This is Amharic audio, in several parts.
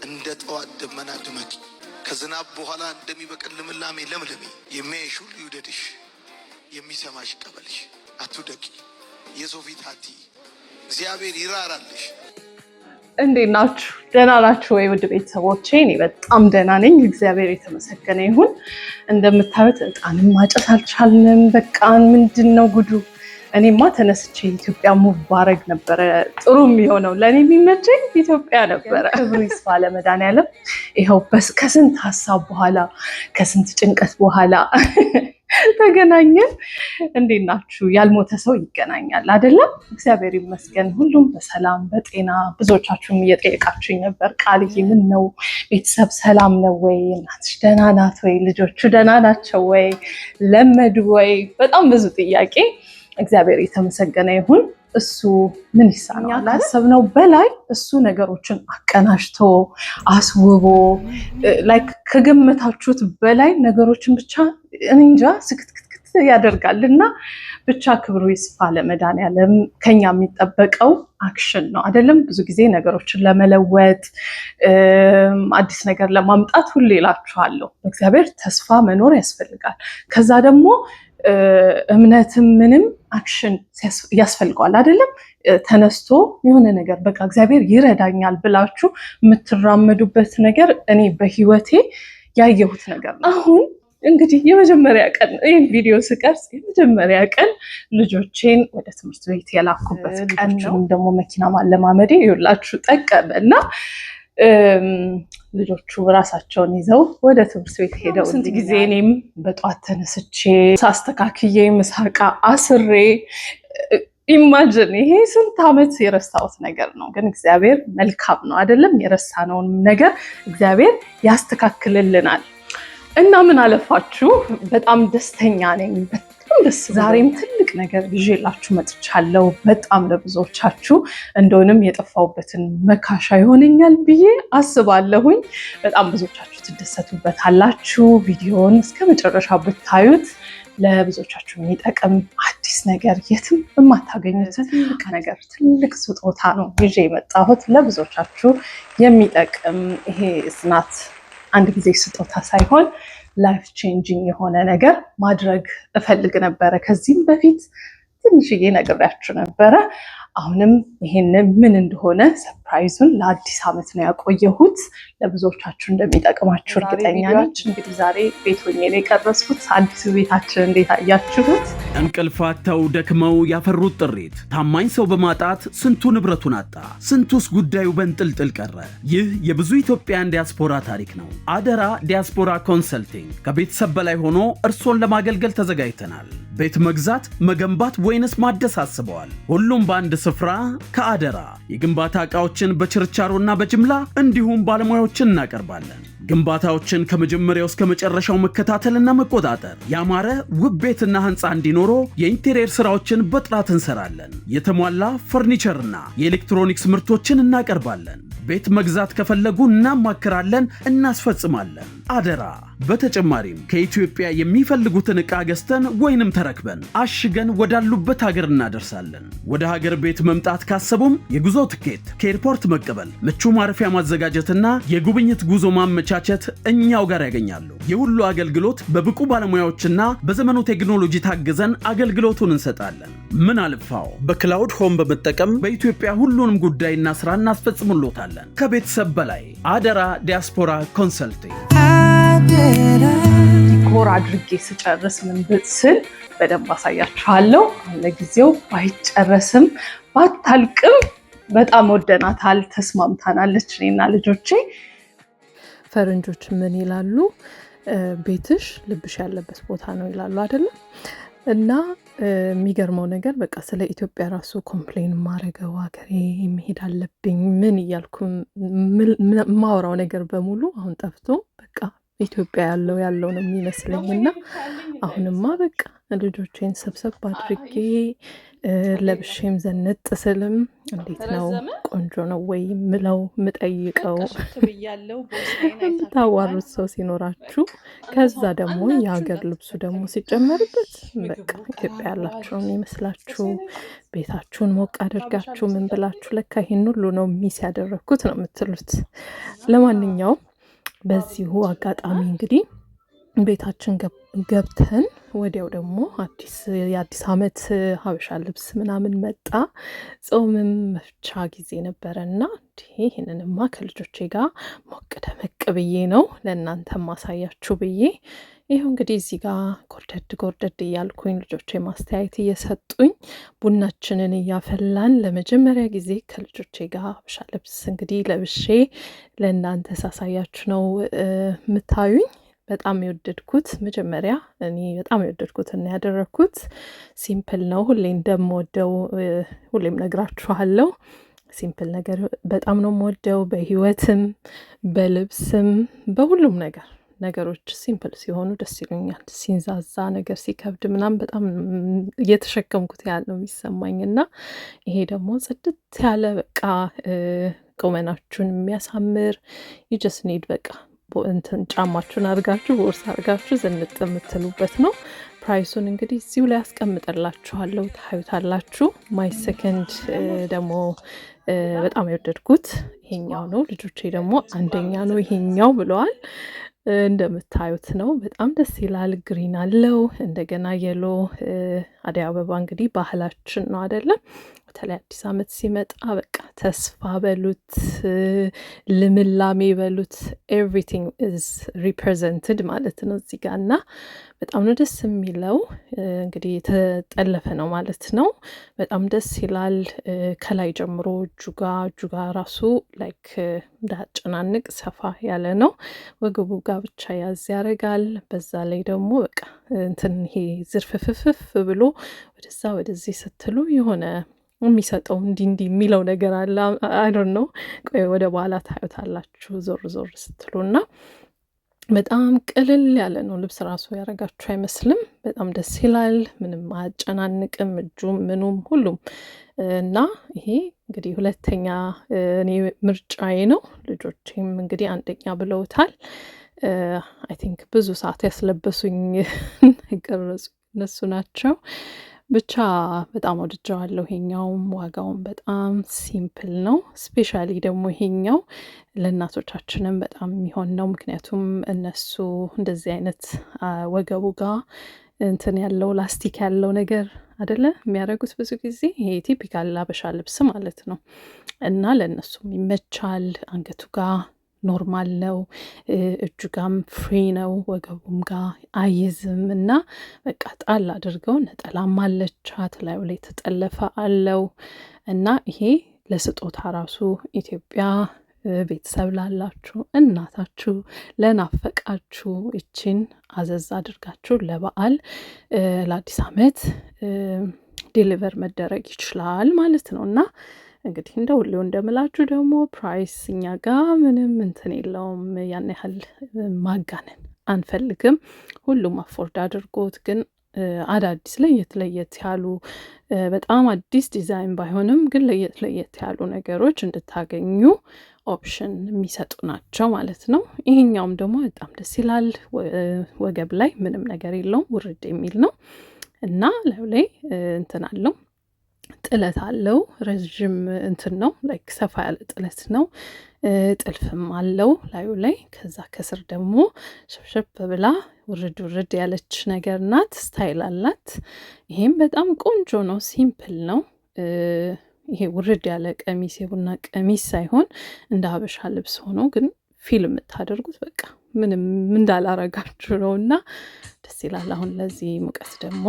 እንደ ጠዋት ደመና ድመቂ፣ ከዝናብ በኋላ እንደሚበቅል ልምላሜ ለምልሜ። የሚያይሽ ሁሉ ይውደድሽ፣ የሚሰማሽ ይቀበልሽ። አትውደቂ፣ የሰው ፊት አትይ፣ እግዚአብሔር ይራራልሽ። እንዴት ናችሁ? ደህና ናችሁ ወይ ውድ ቤተሰቦቼ? እኔ በጣም ደህና ነኝ፣ እግዚአብሔር የተመሰገነ ይሁን። እንደምታዩት ዕጣንም ማጨስ አልቻልንም። በቃ ምንድነው ጉዱ? እኔማ ተነስቼ ኢትዮጵያ ሙቭ ባረግ ነበረ ጥሩ የሚሆነው፣ ለእኔ የሚመቸኝ ኢትዮጵያ ነበረ። ክብሩ ይስፋ ለመድኃኒዓለም። ይኸው ከስንት ሀሳብ በኋላ ከስንት ጭንቀት በኋላ ተገናኘን። እንዴት ናችሁ? ያልሞተ ሰው ይገናኛል አይደለም? እግዚአብሔር ይመስገን ሁሉም በሰላም በጤና። ብዙዎቻችሁም እየጠየቃችሁኝ ነበር፣ ቃልዬ ምን ነው ቤተሰብ ሰላም ነው ወይ? እናትሽ ደህና ናት ወይ? ልጆቹ ደህና ናቸው ወይ? ለመዱ ወይ? በጣም ብዙ ጥያቄ። እግዚአብሔር የተመሰገነ ይሁን። እሱ ምን ይሳናል? ካሰብነው በላይ እሱ ነገሮችን አቀናጅቶ አስውቦ ላይክ ከገመታችሁት በላይ ነገሮችን ብቻ እንጃ ስክትክት ያደርጋል። እና ብቻ ክብሩ ይስፋ ለመድኃኒዓለም። ከኛ የሚጠበቀው አክሽን ነው አይደለም? ብዙ ጊዜ ነገሮችን ለመለወጥ አዲስ ነገር ለማምጣት ሁሌ እላችኋለሁ በእግዚአብሔር ተስፋ መኖር ያስፈልጋል። ከዛ ደግሞ እምነትም ምንም አክሽን ያስፈልገዋል አይደለም? ተነስቶ የሆነ ነገር በቃ እግዚአብሔር ይረዳኛል ብላችሁ የምትራመዱበት ነገር እኔ በህይወቴ ያየሁት ነገር ነው። አሁን እንግዲህ የመጀመሪያ ቀን ይህን ቪዲዮ ስቀርጽ የመጀመሪያ ቀን ልጆቼን ወደ ትምህርት ቤት የላኩበት ቀን ነው። ደግሞ መኪና ማለማመዴ ይኸውላችሁ ጠቀመ እና ልጆቹ ራሳቸውን ይዘው ወደ ትምህርት ቤት ሄደው ስንት ጊዜ እኔም በጧት ተነስቼ ሳስተካክዬ ምሳቃ አስሬ ኢማጅን ይሄ ስንት ዓመት የረሳሁት ነገር ነው። ግን እግዚአብሔር መልካም ነው አይደለም? የረሳነውን ነገር እግዚአብሔር ያስተካክልልናል። እና ምን አለፋችሁ በጣም ደስተኛ ነኝ። ዛሬም ትልቅ ነገር ይዤላችሁ መጥቻለሁ። በጣም ለብዙዎቻችሁ እንደሆነም የጠፋሁበትን መካሻ ይሆነኛል ብዬ አስባለሁኝ። በጣም ብዙዎቻችሁ ትደሰቱበታላችሁ። ቪዲዮውን እስከ መጨረሻ ብታዩት ለብዙዎቻችሁ የሚጠቅም አዲስ ነገር፣ የትም የማታገኙትን ትልቅ ነገር፣ ትልቅ ስጦታ ነው ይዤ የመጣሁት ለብዙዎቻችሁ የሚጠቅም። ይሄ ዝናት አንድ ጊዜ ስጦታ ሳይሆን ላይፍ ቼንጂንግ የሆነ ነገር ማድረግ እፈልግ ነበረ። ከዚህም በፊት ትንሽዬ ነግሬያችሁ ነበረ። አሁንም ይሄንን ምን እንደሆነ ሰርፕራይዙን ለአዲስ ዓመት ነው ያቆየሁት። ለብዙዎቻችሁ እንደሚጠቅማችሁ እርግጠኛ ነኝ። እንግዲህ ዛሬ ቤት ሆኜ ነው የቀረስኩት። አዲሱ ቤታችን እንዴት አያችሁት? እንቅልፋተው ደክመው ያፈሩት ጥሪት፣ ታማኝ ሰው በማጣት ስንቱ ንብረቱን አጣ፣ ስንቱስ ጉዳዩ በንጥልጥል ቀረ። ይህ የብዙ ኢትዮጵያን ዲያስፖራ ታሪክ ነው። አደራ ዲያስፖራ ኮንሰልቲንግ ከቤተሰብ በላይ ሆኖ እርሶን ለማገልገል ተዘጋጅተናል። ቤት መግዛት፣ መገንባት ወይንስ ማደስ አስበዋል? ሁሉም በአንድ ስፍራ ከአደራ። የግንባታ ዕቃዎችን በችርቻሮና በጅምላ እንዲሁም ባለሙያዎችን እናቀርባለን። ግንባታዎችን ከመጀመሪያው እስከ መጨረሻው መከታተልና መቆጣጠር፣ ያማረ ውብ ቤትና ህንፃ እንዲኖሮ የኢንቴሪየር ስራዎችን በጥራት እንሰራለን። የተሟላ ፈርኒቸርና የኤሌክትሮኒክስ ምርቶችን እናቀርባለን። ቤት መግዛት ከፈለጉ እናማክራለን፣ እናስፈጽማለን። አደራ። በተጨማሪም ከኢትዮጵያ የሚፈልጉትን ዕቃ ገዝተን ወይንም ተረክበን አሽገን ወዳሉበት ሀገር እናደርሳለን። ወደ ሀገር ቤት መምጣት ካሰቡም የጉዞ ትኬት ከኤርፖርት መቀበል፣ ምቹ ማረፊያ ማዘጋጀትና የጉብኝት ጉዞ ማመቻቸት እኛው ጋር ያገኛሉ። የሁሉ አገልግሎት በብቁ ባለሙያዎችና በዘመኑ ቴክኖሎጂ ታግዘን አገልግሎቱን እንሰጣለን። ምን አልፋው በክላውድ ሆም በመጠቀም በኢትዮጵያ ሁሉንም ጉዳይና ስራ እናስፈጽምሎታለን። ከቤተሰብ በላይ አደራ ዲያስፖራ ኮንሰልቲንግ። ዲኮር አድርጌ ስጨርስ ምን ብትስል በደንብ አሳያችኋለሁ። ለጊዜው ባይጨረስም ባታልቅም በጣም ወደናታል፣ ተስማምታናለች እኔና ልጆቼ። ፈረንጆች ምን ይላሉ? ቤትሽ ልብሽ ያለበት ቦታ ነው ይላሉ አይደለም? እና የሚገርመው ነገር በቃ ስለ ኢትዮጵያ ራሱ ኮምፕሌን ማረገው ሀገሬ መሄድ አለብኝ ምን እያልኩ ማወራው ነገር በሙሉ አሁን ጠፍቶ በቃ ኢትዮጵያ ያለው ነው የሚመስለኝና አሁንማ በቃ ልጆቼን ሰብሰብ አድርጌ ለብሼም ዘንጥ ስልም እንዴት ነው ቆንጆ ነው ወይ ምለው ምጠይቀው የምታዋሩት ሰው ሲኖራችሁ ከዛ ደግሞ የሀገር ልብሱ ደግሞ ሲጨመርበት በቃ ኢትዮጵያ ያላችሁን ይመስላችሁ ቤታችሁን ሞቅ አድርጋችሁ ምን ብላችሁ ለካ ይሄን ሁሉ ነው ሚስ ያደረኩት ነው የምትሉት። ለማንኛውም በዚሁ አጋጣሚ እንግዲህ ቤታችን ገብተን ወዲያው ደግሞ የአዲስ ዓመት ሀበሻ ልብስ ምናምን መጣ። ጾምም መፍቻ ጊዜ ነበረና ይህንንማ ከልጆቼ ጋር ሞቅ ደመቅ ብዬ ነው ለእናንተ ማሳያችሁ ብዬ ይኸው እንግዲህ እዚህ ጋር ጎርደድ እያልኩኝ ልጆቼ ማስተያየት እየሰጡኝ ቡናችንን እያፈላን ለመጀመሪያ ጊዜ ከልጆቼ ጋር ሀበሻ ልብስ እንግዲህ ለብሼ ለእናንተ ሳሳያችሁ ነው የምታዩኝ። በጣም የወደድኩት መጀመሪያ እኔ በጣም የወደድኩት እና ያደረኩት ሲምፕል ነው። ሁሌ እንደምወደው ሁሌም ነግራችኋለሁ። ሲምፕል ነገር በጣም ነው የምወደው። በህይወትም በልብስም በሁሉም ነገሮች ሲምፕል ሲሆኑ ደስ ይሉኛል። ሲንዛዛ ነገር ሲከብድ ምናምን በጣም እየተሸከምኩት ያለው የሚሰማኝ እና ይሄ ደግሞ ጽድት ያለ በቃ ቁመናችሁን የሚያሳምር ይጀስ ኒድ በቃ እንትን ጫማችሁን አድርጋችሁ ቦርሳ አድርጋችሁ ዝንጥ የምትሉበት ነው። ፕራይሱን እንግዲህ እዚሁ ላይ አስቀምጥላችኋለሁ ታዩታላችሁ። ማይ ሰከንድ ደግሞ በጣም የወደድኩት ይሄኛው ነው። ልጆቼ ደግሞ አንደኛ ነው ይሄኛው ብለዋል። እንደምታዩት ነው። በጣም ደስ ይላል። ግሪን አለው እንደገና የሎ አደይ አበባ እንግዲህ ባህላችን ነው አይደለም? በተለይ አዲስ ዓመት ሲመጣ በቃ ተስፋ በሉት ልምላሜ በሉት ኤቭሪቲንግ ኢዝ ሪፕሬዘንትድ ማለት ነው እዚህ ጋር እና በጣም ነው ደስ የሚለው። እንግዲህ የተጠለፈ ነው ማለት ነው። በጣም ደስ ይላል። ከላይ ጀምሮ እጁ ጋር ራሱ ላይክ እንዳያጨናንቅ ሰፋ ያለ ነው። ወገቡ ጋር ብቻ ያዝ ያደርጋል። በዛ ላይ ደግሞ በቃ እንትን ይሄ ዝርፍፍፍ ብሎ ወደዛ ወደዚህ ስትሉ የሆነ የሚሰጠው እንዲህ የሚለው ነገር አለ። አይ ዶንት ኖ ቆይ ወደ በኋላ ታዩታላችሁ ዞር ስትሉና በጣም ቅልል ያለ ነው። ልብስ ራሱ ያረጋችሁ አይመስልም። በጣም ደስ ይላል። ምንም አያጨናንቅም። እጁም ምኑም ሁሉም እና ይሄ እንግዲህ ሁለተኛ እኔ ምርጫዬ ነው። ልጆቼም እንግዲህ አንደኛ ብለውታል። አይ ቲንክ ብዙ ሰዓት ያስለበሱኝ የቀረጹ እነሱ ናቸው። ብቻ በጣም ወድጀዋለሁ። ይሄኛውም ዋጋውን በጣም ሲምፕል ነው። ስፔሻሊ ደግሞ ይሄኛው ለእናቶቻችንም በጣም የሚሆን ነው። ምክንያቱም እነሱ እንደዚህ አይነት ወገቡ ጋር እንትን ያለው ላስቲክ ያለው ነገር አይደለ የሚያደርጉት ብዙ ጊዜ ይሄ ቲፒካል አበሻ ልብስ ማለት ነው እና ለእነሱም ይመቻል። አንገቱ ጋር ኖርማል ነው። እጁ ጋም ፍሪ ነው። ወገቡም ጋር አይዝም እና በቃ ጣል አድርገው ነጠላም አለቻት ላዩ ላይ ተጠለፈ አለው እና ይሄ ለስጦታ ራሱ ኢትዮጵያ ቤተሰብ ላላችሁ እናታችሁ ለናፈቃችሁ እችን አዘዝ አድርጋችሁ ለበዓል ለአዲስ ዓመት ዴሊቨር መደረግ ይችላል ማለት ነው እና እንግዲህ እንደ ሁሌው እንደምላችሁ ደግሞ ፕራይስ እኛ ጋር ምንም እንትን የለውም። ያን ያህል ማጋነን አንፈልግም። ሁሉም አፎርድ አድርጎት ግን አዳዲስ ለየት ያሉ በጣም አዲስ ዲዛይን ባይሆንም ግን ለየት ያሉ ነገሮች እንድታገኙ ኦፕሽን የሚሰጡ ናቸው ማለት ነው። ይሄኛውም ደግሞ በጣም ደስ ይላል። ወገብ ላይ ምንም ነገር የለውም። ውርድ የሚል ነው እና ላዩ ላይ እንትን አለው ጥለት አለው። ረዥም እንትን ነው ላይክ ሰፋ ያለ ጥለት ነው። ጥልፍም አለው ላዩ ላይ። ከዛ ከስር ደግሞ ሸብሸብ ብላ ውርድ ያለች ነገር ናት። ስታይል አላት። ይሄም በጣም ቆንጆ ነው። ሲምፕል ነው። ይሄ ውርድ ያለ ቀሚስ የቡና ቀሚስ ሳይሆን እንደ ሀበሻ ልብስ ሆኖ ግን ፊልም የምታደርጉት በቃ ምንም እንዳላረጋችሁ ነው እና ደስ ይላል። አሁን ለዚህ ሙቀት ደግሞ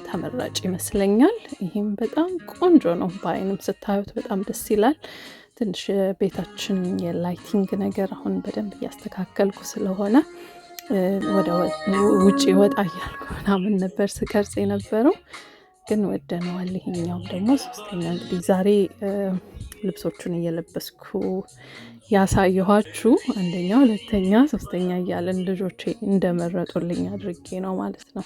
ተመራጭ ይመስለኛል። ይሄም በጣም ቆንጆ ነው። በአይንም ስታዩት በጣም ደስ ይላል። ትንሽ ቤታችን የላይቲንግ ነገር አሁን በደንብ እያስተካከልኩ ስለሆነ ወደ ውጭ ወጣ እያልኩ ምናምን ነበር ስቀርጽ የነበረው ግን ወደነዋል። ይሄኛውም ደግሞ ሶስተኛ እንግዲህ ዛሬ ልብሶቹን እየለበስኩ ያሳየኋችሁ አንደኛ፣ ሁለተኛ፣ ሶስተኛ እያለን ልጆቼ እንደመረጡልኝ አድርጌ ነው ማለት ነው።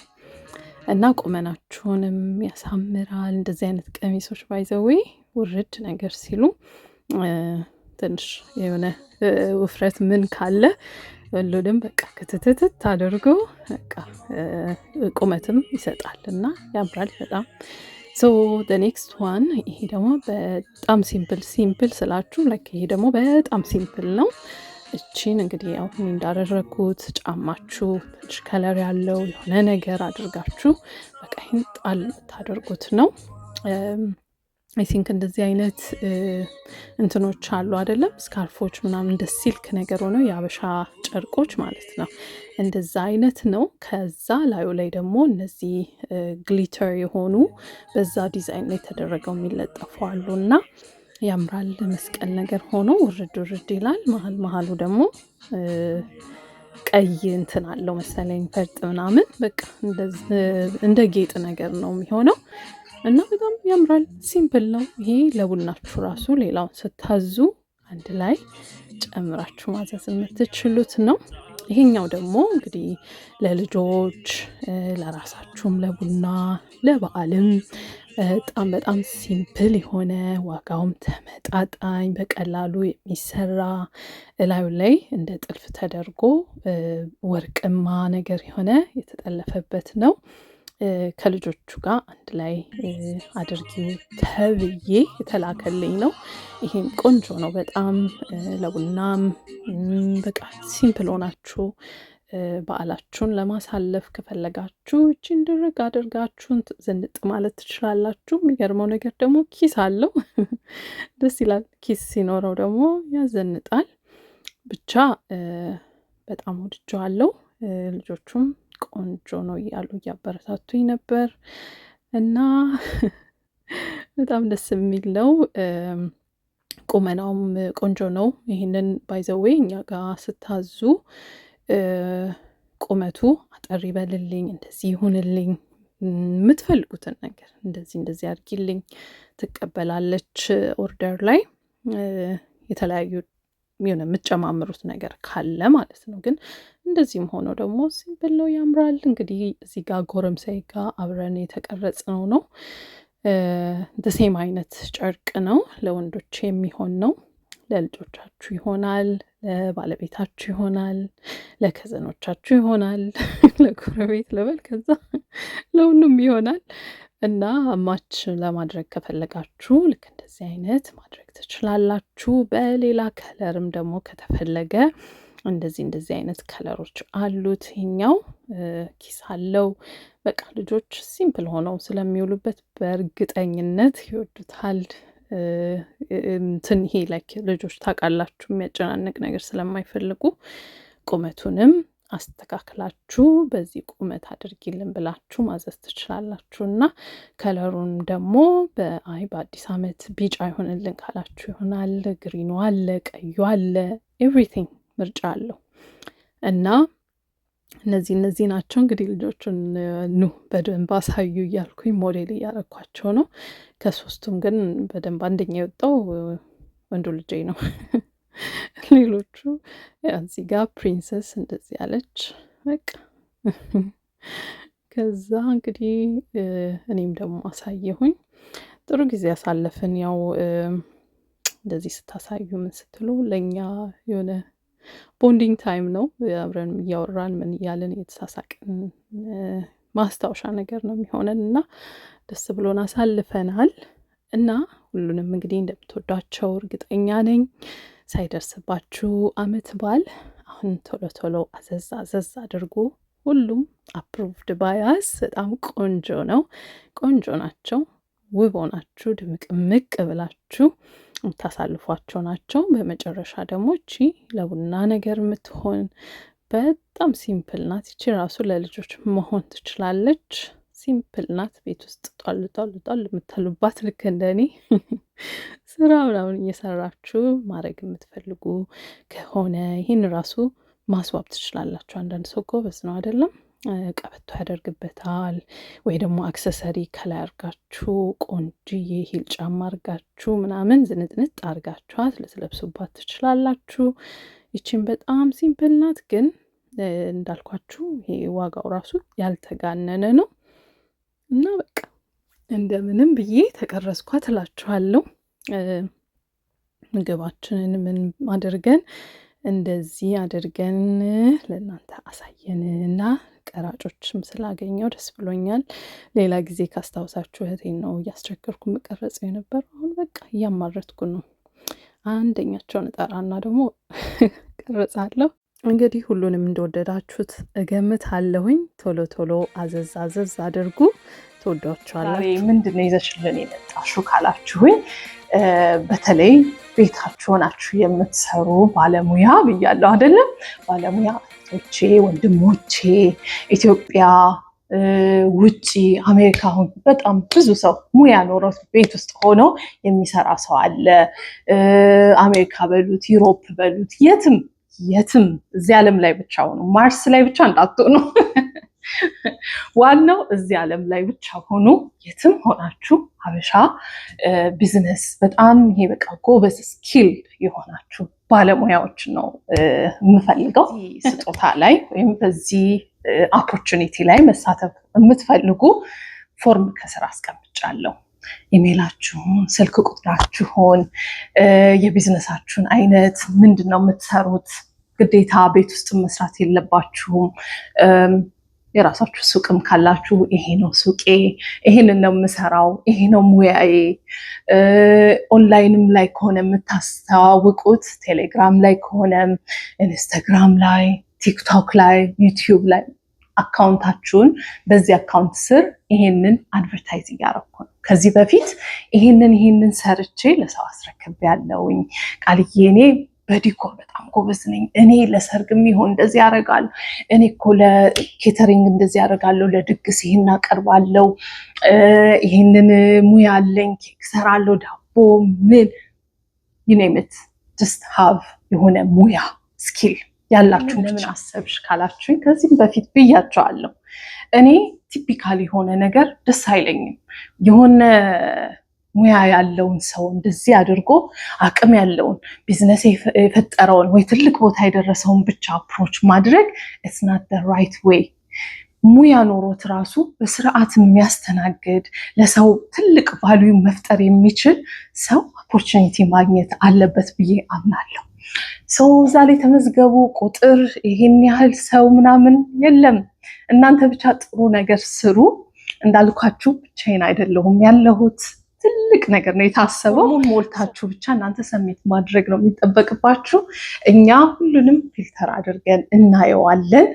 እና ቁመናችሁንም ያሳምራል። እንደዚህ አይነት ቀሚሶች ባይዘዌ ውርድ ነገር ሲሉ ትንሽ የሆነ ውፍረት ምን ካለ ሁሉንም በቃ ክትትት አድርጎ በቃ ቁመትም ይሰጣል እና ያምራል በጣም። ሶ the next one ይሄ ደግሞ በጣም ሲምፕል ስላችሁ ላይክ ይሄ ደግሞ በጣም ሲምፕል ነው። እቺን እንግዲህ ያው እንዳደረኩት ጫማችሁ ትንሽ ከለር ያለው የሆነ ነገር አድርጋችሁ በቃ ይሄን ጣል ታደርጉት ነው። አይ ቲንክ እንደዚህ አይነት እንትኖች አሉ አይደለም፣ ስካርፎች ምናምን እንደ ሲልክ ነገር ሆነው የአበሻ ጨርቆች ማለት ነው። እንደዛ አይነት ነው። ከዛ ላዩ ላይ ደግሞ እነዚህ ግሊተር የሆኑ በዛ ዲዛይን ላይ ተደረገው የሚለጠፉ አሉ እና ያምራል። መስቀል ነገር ሆኖ ውርድ ይላል። መሀሉ ደግሞ ቀይ እንትን አለው መሰለኝ ፈርጥ ምናምን በቃ እንደ ጌጥ ነገር ነው የሚሆነው እና በጣም ያምራል። ሲምፕል ነው። ይሄ ለቡናችሁ ራሱ ሌላውን ስታዙ አንድ ላይ ጨምራችሁ ማዘዝ የምትችሉት ነው። ይሄኛው ደግሞ እንግዲህ ለልጆች ለራሳችሁም፣ ለቡና ለበዓልም በጣም ሲምፕል የሆነ ዋጋውም ተመጣጣኝ በቀላሉ የሚሰራ እላዩ ላይ እንደ ጥልፍ ተደርጎ ወርቅማ ነገር የሆነ የተጠለፈበት ነው። ከልጆቹ ጋር አንድ ላይ አድርጊው ተብዬ የተላከልኝ ነው። ይሄም ቆንጆ ነው በጣም ለቡናም በቃ ሲምፕል ሆናችሁ በዓላችሁን ለማሳለፍ ከፈለጋችሁ እቺን ድርግ አድርጋችሁን ዝንጥ ማለት ትችላላችሁ። የሚገርመው ነገር ደግሞ ኪስ አለው። ደስ ይላል። ኪስ ሲኖረው ደግሞ ያዘንጣል። ብቻ በጣም ወድጄዋለሁ። ልጆቹም ቆንጆ ነው እያሉ እያበረታቱኝ ነበር እና በጣም ደስ የሚል ነው። ቁመናውም ቆንጆ ነው። ይህንን ባይዘዌ እኛ ጋር ስታዙ ቁመቱ አጠር ይበልልኝ፣ እንደዚህ ይሁንልኝ፣ የምትፈልጉትን ነገር እንደዚህ አድርጊልኝ ትቀበላለች። ኦርደር ላይ የተለያዩ የሆነ የምትጨማምሩት ነገር ካለ ማለት ነው። ግን እንደዚህም ሆኖ ደግሞ ሲምፕል ነው፣ ያምራል። እንግዲህ እዚህ ጋር ጎረምሳዬ ጋር አብረን የተቀረጽነው ነው። ሴም አይነት ጨርቅ ነው። ለወንዶች የሚሆን ነው። ለልጆቻችሁ ይሆናል፣ ለባለቤታችሁ ይሆናል፣ ለከዘኖቻችሁ ይሆናል፣ ለጎረቤት ልበል፣ ከዛ ለሁሉም ይሆናል እና ማች ለማድረግ ከፈለጋችሁ ልክ እንደዚህ አይነት ማድረግ ትችላላችሁ። በሌላ ከለርም ደግሞ ከተፈለገ እንደዚህ አይነት ከለሮች አሉት። ይሄኛው ኪስ አለው። በቃ ልጆች ሲምፕል ሆነው ስለሚውሉበት በእርግጠኝነት ይወዱታል። እንትን ይሄ ላይክ ልጆች ታውቃላችሁ የሚያጨናንቅ ነገር ስለማይፈልጉ ቁመቱንም አስተካክላችሁ በዚህ ቁመት አድርጊልን ብላችሁ ማዘዝ ትችላላችሁ። እና ከለሩን ደግሞ በአዲስ ዓመት ቢጫ ይሆንልን ካላችሁ ይሆናል። ግሪኑ አለ፣ ቀዩ አለ፣ ኤቭሪቲንግ ምርጫ አለው እና እነዚህ ናቸው። እንግዲህ ልጆቹን በደንብ አሳዩ እያልኩኝ ሞዴል እያረኳቸው ነው። ከሶስቱም ግን በደንብ አንደኛ የወጣው ወንዱ ልጄ ነው። ሌሎቹ እዚህ ጋር ፕሪንሰስ እንደዚህ ያለች በቃ። ከዛ እንግዲህ እኔም ደግሞ አሳየሁኝ። ጥሩ ጊዜ ያሳለፍን። ያው እንደዚህ ስታሳዩ ምን ስትሉ ለእኛ የሆነ ቦንዲንግ ታይም ነው። አብረን እያወራን ምን እያለን እየተሳሳቅን ማስታወሻ ነገር ነው የሚሆነን እና ደስ ብሎን አሳልፈናል። እና ሁሉንም እንግዲህ እንደምትወዷቸው እርግጠኛ ነኝ። ሳይደርስባችሁ አመት በዓል አሁን ቶሎ አዘዝ አድርጉ። ሁሉም አፕሩቭድ ባያስ በጣም ቆንጆ ነው። ቆንጆ ናቸው። ውብ ሆናችሁ ድምቅምቅ ብላችሁ የምታሳልፏቸው ናቸው። በመጨረሻ ደግሞ እቺ ለቡና ነገር የምትሆን በጣም ሲምፕል ናት። እቺ ራሱ ለልጆች መሆን ትችላለች። ሲምፕል ናት። ቤት ውስጥ ጧል የምትሉባት ልክ እንደኔ ስራ ምናምን እየሰራችሁ ማድረግ የምትፈልጉ ከሆነ ይህን ራሱ ማስዋብ ትችላላችሁ። አንዳንድ ሰው ጎበዝ ነው አይደለም? ቀበቶ ያደርግበታል። ወይ ደግሞ አክሰሰሪ ከላይ አርጋችሁ ቆንጅዬ ሂል ጫማ አርጋችሁ ምናምን ዝንጥንጥ አርጋችኋት ልትለብሱባት ትችላላችሁ። ይቺን በጣም ሲምፕል ናት፣ ግን እንዳልኳችሁ ይሄ ዋጋው ራሱ ያልተጋነነ ነው እና በቃ እንደምንም ብዬ ተቀረጽኳት እላችኋለሁ። ምግባችንን ምን አድርገን እንደዚህ አድርገን ለእናንተ አሳየንና ቀራጮችም ስላገኘው ደስ ብሎኛል። ሌላ ጊዜ ካስታውሳችሁ እህቴን ነው እያስቸገርኩ መቀረጽ የነበረው። አሁን በቃ እያማረትኩ ነው። አንደኛቸውን እጠራና ደግሞ ቀርጻለሁ። እንግዲህ ሁሉንም እንደወደዳችሁት እገምታለሁኝ። ቶሎ ቶሎ አዘዝ አድርጉ። ትወዷችኋላችሁ። ምንድነው ይዘሽልን የመጣሽው ካላችሁኝ፣ በተለይ ቤታችሁ ሆናችሁ የምትሰሩ ባለሙያ ብያለሁ አይደለም? ባለሙያ እህቶቼ፣ ወንድሞቼ ኢትዮጵያ ውጪ አሜሪካ አሁን በጣም ብዙ ሰው ሙያ ኖሮ ቤት ውስጥ ሆኖ የሚሰራ ሰው አለ። አሜሪካ በሉት ዩሮፕ በሉት የትም እዚህ ዓለም ላይ ብቻ ሆኖ ማርስ ላይ ብቻ እንዳትሆኑ ዋናው እዚህ ዓለም ላይ ብቻ ሆኖ የትም ሆናችሁ ሀበሻ ቢዝነስ በጣም ይሄ በቃ ጎበዝ ስኪል የሆናችሁ ባለሙያዎች ነው የምፈልገው። ስጦታ ላይ ወይም በዚህ ኦፖርቹኒቲ ላይ መሳተፍ የምትፈልጉ ፎርም ከስራ አስቀምጫለሁ። ኢሜይላችሁን፣ ስልክ ቁጥራችሁን፣ የቢዝነሳችሁን አይነት ምንድን ነው የምትሰሩት። ግዴታ ቤት ውስጥ መስራት የለባችሁም። የራሳችሁ ሱቅም ካላችሁ ይሄ ነው ሱቄ፣ ይሄንን ነው የምሰራው፣ ይሄ ነው ሙያዬ። ኦንላይንም ላይ ከሆነ የምታስተዋውቁት ቴሌግራም ላይ ከሆነ ኢንስታግራም ላይ፣ ቲክቶክ ላይ፣ ዩቲዩብ ላይ አካውንታችሁን በዚህ አካውንት ስር ይሄንን አድቨርታይዝ እያደረኩ ነው። ከዚህ በፊት ይሄንን ሰርቼ ለሰው አስረክቤያለሁኝ። ቃልዬ እኔ በዲኮር በጣም ጎበዝ ነኝ፣ እኔ ለሰርግም ይሆን እንደዚህ ያደርጋለሁ፣ እኔ እኮ ለኬተሪንግ እንደዚህ ያደርጋለሁ፣ ለድግስ ይሄን አቀርባለሁ፣ ይሄንን ሙያ አለኝ፣ ኬክ ሰራለሁ፣ ዳቦ ምን ዩኔምት ጀስት ሃቭ የሆነ ሙያ ስኪል ያላችሁ ለምን አሰብሽ ካላችሁኝ፣ ከዚህም በፊት ብያቸዋለሁ። እኔ ቲፒካል የሆነ ነገር ደስ አይለኝም። የሆነ ሙያ ያለውን ሰው እንደዚህ አድርጎ አቅም ያለውን ቢዝነስ የፈጠረውን ወይ ትልቅ ቦታ የደረሰውን ብቻ አፕሮች ማድረግ ኢትስ ናት ዘ ራይት ዌይ። ሙያ ኖሮት ራሱ በስርዓት የሚያስተናግድ ለሰው ትልቅ ቫልዩ መፍጠር የሚችል ሰው ኦፖርቹኒቲ ማግኘት አለበት ብዬ አምናለሁ። ሰው እዛ ላይ ተመዝገቡ ቁጥር ይሄን ያህል ሰው ምናምን የለም። እናንተ ብቻ ጥሩ ነገር ስሩ። እንዳልኳችሁ ብቻዬን አይደለሁም ያለሁት፣ ትልቅ ነገር ነው የታሰበው። ሞልታችሁ ብቻ እናንተ ሰሜት ማድረግ ነው የሚጠበቅባችሁ። እኛ ሁሉንም ፊልተር አድርገን እናየዋለን።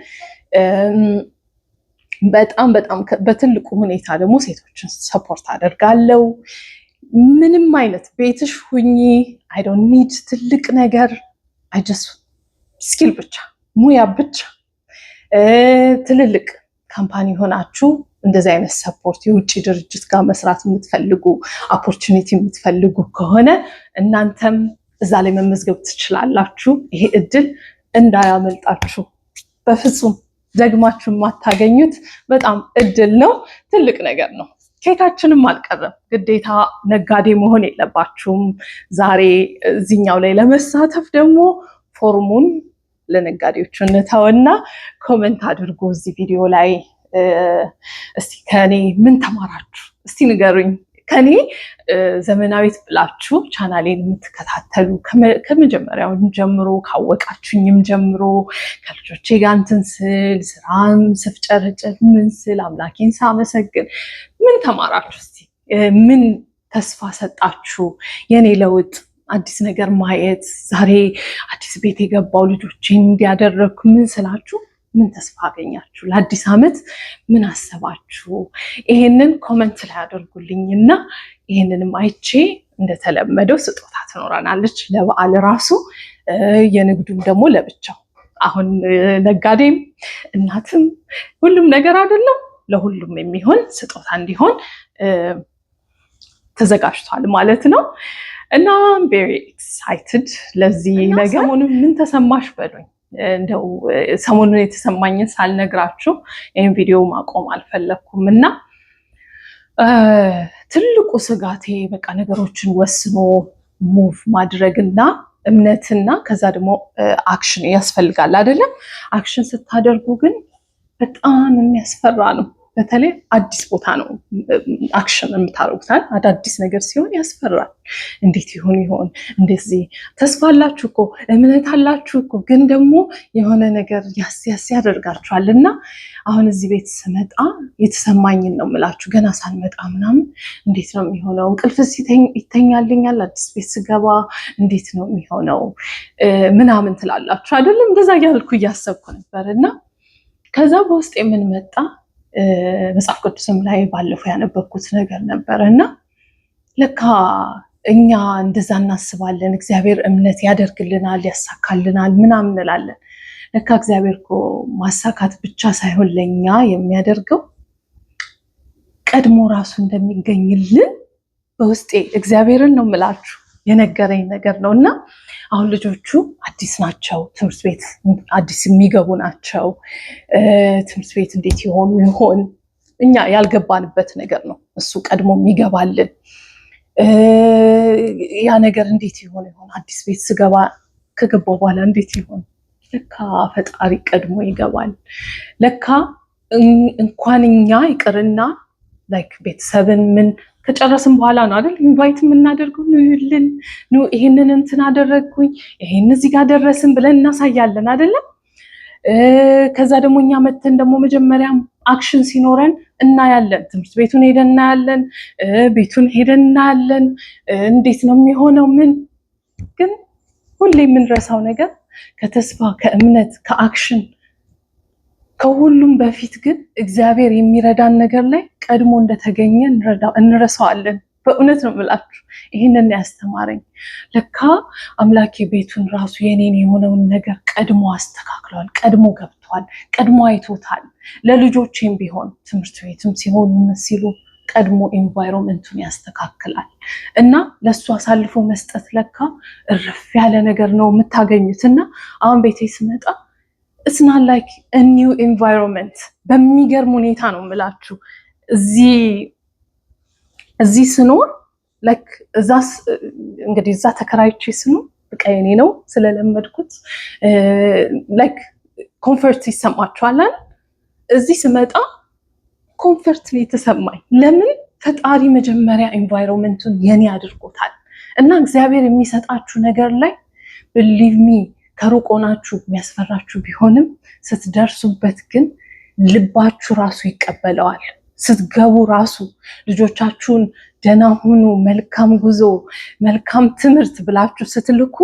በጣም በትልቁ ሁኔታ ደግሞ ሴቶችን ሰፖርት አደርጋለሁ። ምንም አይነት ቤትሽ ሁኚ፣ አይ ዶንት ኒድ ትልቅ ነገር፣ አይ ጀስት ስኪል ብቻ ሙያ ብቻ። ትልልቅ ካምፓኒ ሆናችሁ እንደዚህ አይነት ሰፖርት የውጭ ድርጅት ጋር መስራት የምትፈልጉ ኦፖርቹኒቲ የምትፈልጉ ከሆነ እናንተም እዛ ላይ መመዝገብ ትችላላችሁ። ይሄ እድል እንዳያመልጣችሁ። በፍጹም ደግማችሁ የማታገኙት በጣም እድል ነው። ትልቅ ነገር ነው። ኬካችንም አልቀረም። ግዴታ ነጋዴ መሆን የለባችሁም። ዛሬ እዚህኛው ላይ ለመሳተፍ ደግሞ ፎርሙን ለነጋዴዎቹ እንተውና ኮመንት አድርጎ እዚህ ቪዲዮ ላይ እስቲ ከኔ ምን ተማራችሁ? እስቲ ንገሩኝ። ከኔ ዘመናዊት ብላችሁ ቻናሌን የምትከታተሉ ከመጀመሪያው ጀምሮ ካወቃችሁኝም ጀምሮ ከልጆቼ ጋር እንትን ስል ስራም ስፍጨርጭር ምን ስል አምላኬን ሳመሰግን ምን ተማራችሁ? እስቲ ምን ተስፋ ሰጣችሁ? የኔ ለውጥ አዲስ ነገር ማየት፣ ዛሬ አዲስ ቤት የገባው ልጆቼን እንዲያደረግኩ ምን ስላችሁ ምን ተስፋ አገኛችሁ? ለአዲስ ዓመት ምን አሰባችሁ? ይሄንን ኮመንት ላይ አድርጉልኝና ይሄንንም አይቼ እንደተለመደው ስጦታ ትኖረናለች ለበዓል ራሱ፣ የንግዱም ደግሞ ለብቻው። አሁን ነጋዴም እናትም ሁሉም ነገር አይደለም፣ ለሁሉም የሚሆን ስጦታ እንዲሆን ተዘጋጅቷል ማለት ነው። እና ቬሪ ኤክሳይትድ ለዚህ ነገር። ሰሞኑን ምን ተሰማሽ በሉኝ። እንደው ሰሞኑን የተሰማኝን ሳልነግራችሁ ይህን ቪዲዮ ማቆም አልፈለኩም እና ትልቁ ስጋቴ በቃ ነገሮችን ወስኖ ሙቭ ማድረግና እምነትና ከዛ ደግሞ አክሽን ያስፈልጋል አይደለም። አክሽን ስታደርጉ ግን በጣም የሚያስፈራ ነው። በተለይ አዲስ ቦታ ነው አክሽን የምታደርጉታል። አዳዲስ ነገር ሲሆን ያስፈራል። እንዴት ይሆን እንደዚህ ተስፋ አላችሁ እኮ እምነት አላችሁ እኮ ግን ደግሞ የሆነ ነገር ያስ ያደርጋችኋል። እና አሁን እዚህ ቤት ስመጣ የተሰማኝን ነው የምላችሁ። ገና ሳልመጣ ምናምን እንዴት ነው የሚሆነው? እንቅልፍስ ይተኛልኛል? አዲስ ቤት ስገባ እንዴት ነው የሚሆነው ምናምን ትላላችሁ አይደለም? እንደዛ ያልኩ እያሰብኩ ነበር እና ከዛ በውስጥ የምን መጣ መጽሐፍ ቅዱስም ላይ ባለፈው ያነበብኩት ነገር ነበር እና ለካ እኛ እንደዛ እናስባለን። እግዚአብሔር እምነት ያደርግልናል፣ ያሳካልናል ምናምን እንላለን። ለካ እግዚአብሔር እኮ ማሳካት ብቻ ሳይሆን ለኛ የሚያደርገው ቀድሞ ራሱ እንደሚገኝልን በውስጤ እግዚአብሔርን ነው የምላችሁ የነገረኝ ነገር ነው እና አሁን ልጆቹ አዲስ ናቸው። ትምህርት ቤት አዲስ የሚገቡ ናቸው። ትምህርት ቤት እንዴት ይሆን እኛ ያልገባንበት ነገር ነው። እሱ ቀድሞ የሚገባልን ያ ነገር እንዴት ይሆን አዲስ ቤት ከገባው በኋላ እንዴት ይሆን? ለካ ፈጣሪ ቀድሞ ይገባል። ለካ እንኳን እኛ ይቅርና ላይክ ቤተሰብን ምን ከጨረስን በኋላ ነው አይደል ኢንቫይት የምናደርገው። ነው ይልን ነው ይሄንን እንትን አደረግኩኝ ይሄን እዚህ ጋር ደረስን ብለን እናሳያለን አይደለም። ከዛ ደግሞ እኛ መተን ደግሞ መጀመሪያ አክሽን ሲኖረን እናያለን። ትምህርት ቤቱን ሄደን እናያለን፣ ቤቱን ሄደን እናያለን። እንዴት ነው የሚሆነው? ምን ግን ሁሌ የምንረሳው ነገር ከተስፋ ከእምነት ከአክሽን ከሁሉም በፊት ግን እግዚአብሔር የሚረዳን ነገር ላይ ቀድሞ እንደተገኘ እንረሳዋለን። በእውነት ነው የምላችሁ። ይህንን ያስተማረኝ ለካ አምላኬ ቤቱን ራሱ የኔን የሆነውን ነገር ቀድሞ አስተካክሏል፣ ቀድሞ ገብቷል፣ ቀድሞ አይቶታል። ለልጆቼም ቢሆን ትምህርት ቤትም ሲሆኑ ሲሉ ቀድሞ ኤንቫይሮንመንቱን ያስተካክላል እና ለሱ አሳልፎ መስጠት ለካ እርፍ ያለ ነገር ነው የምታገኙት። እና አሁን ቤቴ ስመጣ it's not like a new environment በሚገርም ሁኔታ ነው የምላችሁ። እዚህ ስኖር like እንግዲህ እዛ ተከራይቼ ስኖር በቃ የኔ ነው ስለለመድኩት like ኮምፈርት ይሰማችኋል። እዚህ ስመጣ ኮምፈርት ነው የተሰማኝ። ለምን? ፈጣሪ መጀመሪያ ኤንቫይሮንመንቱን የኔ አድርጎታል። እና እግዚአብሔር የሚሰጣችሁ ነገር ላይ believe me ከሩቅ ሆናችሁ የሚያስፈራችሁ ቢሆንም ስትደርሱበት ግን ልባችሁ ራሱ ይቀበለዋል። ስትገቡ ራሱ ልጆቻችሁን ደህና ሁኑ፣ መልካም ጉዞ፣ መልካም ትምህርት ብላችሁ ስትልኩ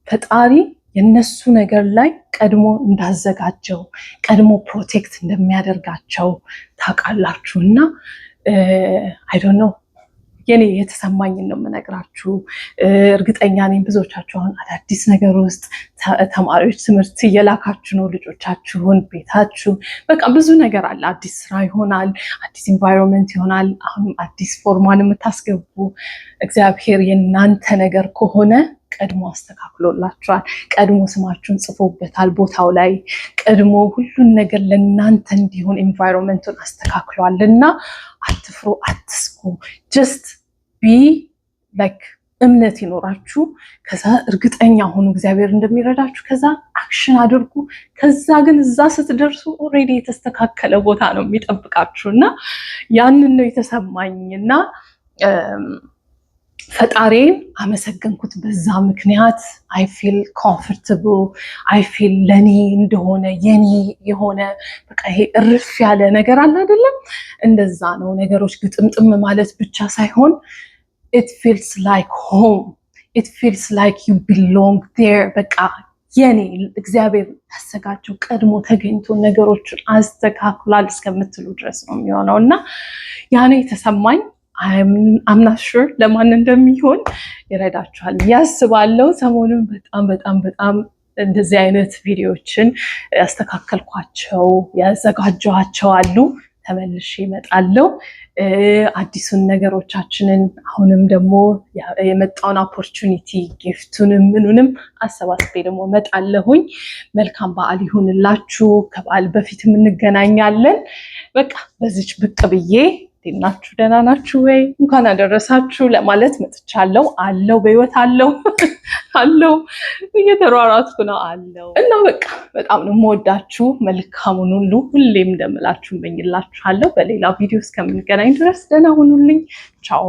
ፈጣሪ የነሱ ነገር ላይ ቀድሞ እንዳዘጋጀው ቀድሞ ፕሮቴክት እንደሚያደርጋቸው ታውቃላችሁ። እና አይ ዶንት ኖ የኔ የተሰማኝን ነው የምነግራችሁ። እርግጠኛ ነኝ ብዙዎቻችሁ አሁን አዳዲስ ነገር ውስጥ ተማሪዎች ትምህርት እየላካችሁ ነው ልጆቻችሁን፣ ቤታችሁ በቃ ብዙ ነገር አለ። አዲስ ስራ ይሆናል፣ አዲስ ኢንቫይሮንመንት ይሆናል። አሁን አዲስ ፎርማን የምታስገቡ እግዚአብሔር የእናንተ ነገር ከሆነ ቀድሞ አስተካክሎላችኋል። ቀድሞ ስማችሁን ጽፎበታል ቦታው ላይ። ቀድሞ ሁሉን ነገር ለእናንተ እንዲሆን ኢንቫይሮንመንቱን አስተካክሏል እና አትፍሩ፣ አትስጉ። ጀስት ቢ ላይክ እምነት ይኖራችሁ። ከዛ እርግጠኛ ሆኑ እግዚአብሔር እንደሚረዳችሁ። ከዛ አክሽን አድርጉ። ከዛ ግን እዛ ስትደርሱ ኦልሬዲ የተስተካከለ ቦታ ነው የሚጠብቃችሁ እና ያንን ነው የተሰማኝ እና ፈጣሪን አመሰገንኩት በዛ ምክንያት። አይ ፊል ኮምፎርታብል፣ አይ ፊል ለኔ እንደሆነ የኔ የሆነ በቃ ይሄ እርፍ ያለ ነገር አለ አይደለም። እንደዛ ነው ነገሮች ግጥምጥም ማለት ብቻ ሳይሆን it feels like home, it feels like you belong there። በቃ የኔ እግዚአብሔር ያዘጋጀው ቀድሞ ተገኝቶ ነገሮችን አስተካክሏል እስከምትሉ ድረስ ነው የሚሆነው እና ያኔ የተሰማኝ I'm not sure ለማን እንደሚሆን ይረዳችኋል ያስባለው። ሰሞኑን በጣም እንደዚህ አይነት ቪዲዮዎችን ያስተካከልኳቸው ያዘጋጀኋቸው አሉ። ተመልሼ እመጣለሁ። አዲሱን ነገሮቻችንን አሁንም ደግሞ የመጣውን ኦፖርቹኒቲ ጊፍቱንም ምኑንም አሰባስቤ ደግሞ እመጣለሁኝ። መልካም በዓል ይሁንላችሁ። ከበዓል በፊትም እንገናኛለን። በቃ በዚች ብቅ ብዬ እንዴት ናችሁ? ደህና ናችሁ ወይ? እንኳን አደረሳችሁ ለማለት መጥቻለሁ። አለው በህይወት አለው እየተሯሯጥኩ ነው አለው እና በቃ በጣም ነው የምወዳችሁ። መልካሙን ሁሉ ሁሌም እንደምላችሁ እመኝላችኋለሁ። በሌላ ቪዲዮ እስከምንገናኝ ድረስ ደህና ሁኑልኝ። ቻው።